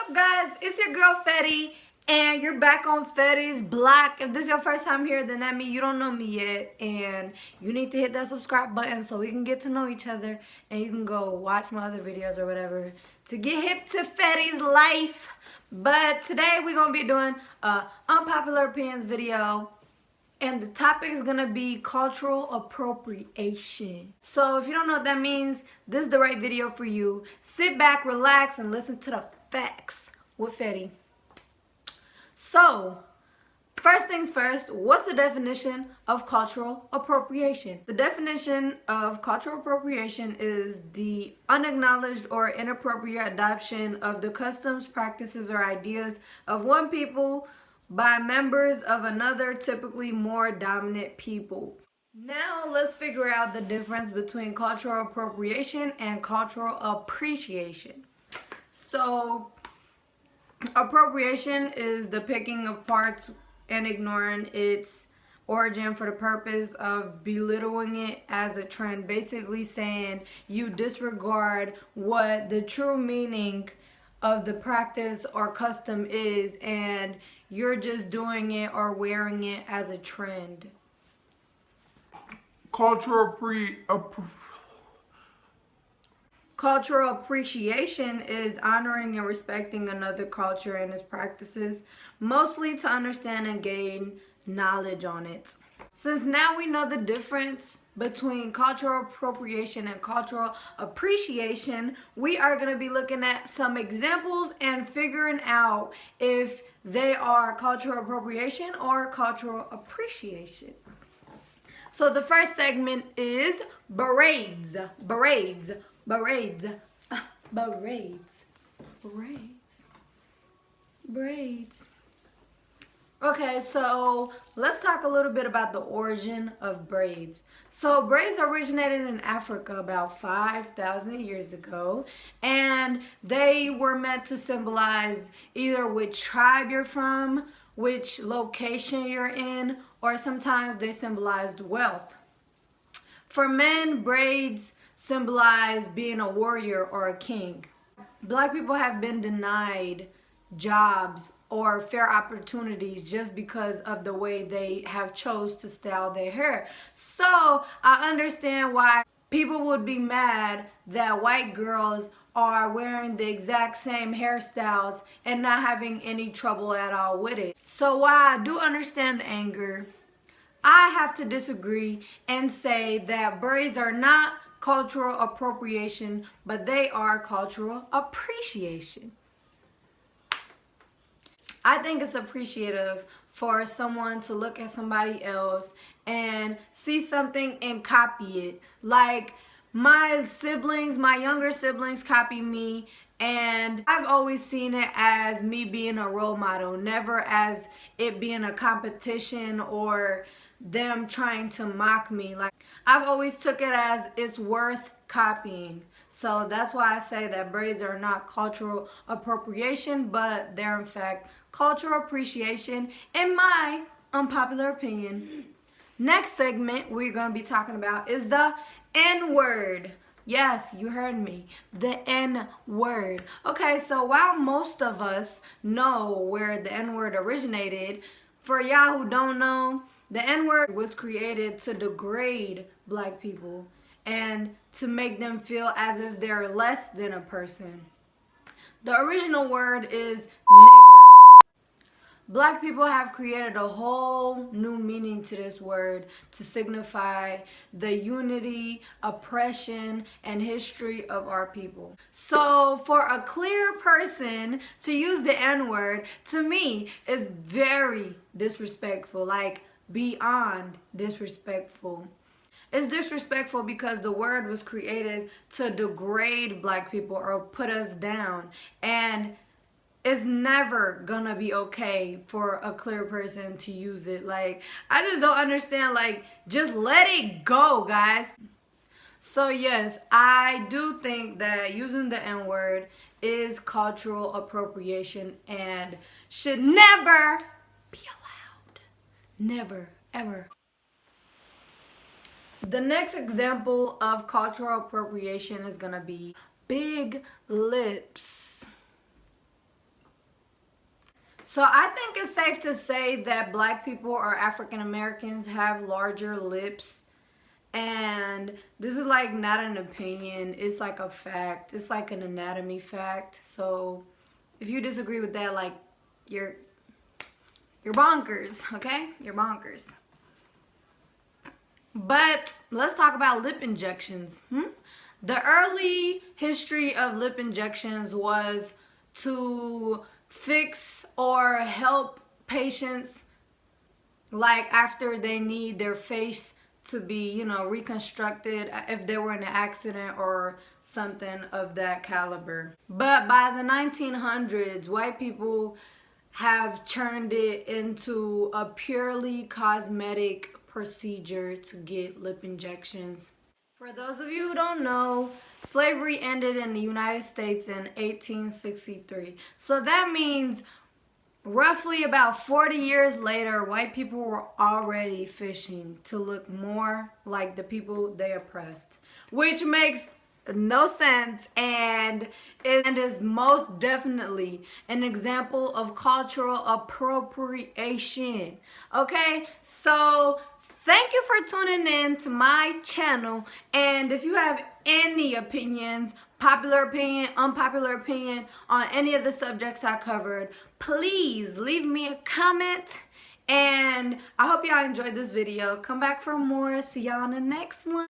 up, guys? It's your girl Fetty, and you're back on Fetty's Block. If this is your first time here, then that means you don't know me yet, and you need to hit that subscribe button so we can get to know each other, and you can go watch my other videos or whatever to get hip to Fetty's life. But today we're gonna be doing a unpopular opinions video. And the topic is going to be cultural appropriation. So if you don't know what that means, this is the right video for you. Sit back, relax, and listen to the facts with Fetty. So, first things first, what's the definition of cultural appropriation? The definition of cultural appropriation is the unacknowledged or inappropriate adoption of the customs, practices, or ideas of one people by members of another, typically more dominant people. Now let's figure out the difference between cultural appropriation and cultural appreciation. So, appropriation is the picking of parts and ignoring its origin for the purpose of belittling it as a trend, basically saying you disregard what the true meaning of the practice or custom is, and you're just doing it or wearing it as a trend. Cultural appreciation is honoring and respecting another culture and its practices, mostly to understand and gain knowledge on it. Since now we know the difference between cultural appropriation and cultural appreciation, we are going to be looking at some examples and figuring out if they are cultural appropriation or cultural appreciation. So the first segment is braids. Braids. Braids. Braids. Braids. Braids. Okay, so let's talk a little bit about the origin of braids. So braids originated in Africa about 5,000 years ago, and they were meant to symbolize either which tribe you're from, which location you're in, or sometimes they symbolized wealth. For men, braids symbolize being a warrior or a king. Black people have been denied jobs or fair opportunities just because of the way they have chose to style their hair. So I understand why people would be mad that white girls are wearing the exact same hairstyles and not having any trouble at all with it. So while I do understand the anger, I have to disagree and say that braids are not cultural appropriation, but they are cultural appreciation. I think it's appreciative for someone to look at somebody else and see something and copy it. Like my siblings, my younger siblings copy me, and I've always seen it as me being a role model, never as it being a competition or them trying to mock me. Like I've always took it as it's worth copying. So that's why I say that braids are not cultural appropriation, but they're in fact cultural appreciation, in my unpopular opinion. Next segment we're going to be talking about is the N-word. Yes, you heard me. The N-word. Okay, so while most of us know where the N-word originated, for y'all who don't know, the N-word was created to degrade black people and to make them feel as if they're less than a person. The original word is nigger. Black people have created a whole new meaning to this word to signify the unity, oppression, and history of our people. So for a clear person to use the N-word, to me, is very disrespectful, like beyond disrespectful. It's disrespectful because the word was created to degrade black people or put us down, and it's never gonna be okay for a clear person to use it. Like, I just don't understand. Like, just let it go, guys. So yes, I do think that using the N-word is cultural appropriation and should never be allowed. Never, ever. The next example of cultural appropriation is gonna be big lips. So I think it's safe to say that black people or African Americans have larger lips. And this is like not an opinion, it's like a fact. It's like an anatomy fact. So if you disagree with that, like you're bonkers, okay? You're bonkers. But let's talk about lip injections. The early history of lip injections was to fix or help patients like after they need their face to be, you know, reconstructed if they were in an accident or something of that caliber. But by the 1900s, white people have turned it into a purely cosmetic procedure to get lip injections. For those of you who don't know, slavery ended in the United States in 1863. So that means roughly about 40 years later, white people were already fishing to look more like the people they oppressed, which makes no sense and is most definitely an example of cultural appropriation. Okay, so thank you for tuning in to my channel, and if you have any opinions, popular opinion, unpopular opinion on any of the subjects I covered, please leave me a comment. And I hope y'all enjoyed this video. Come back for more. See y'all on the next one.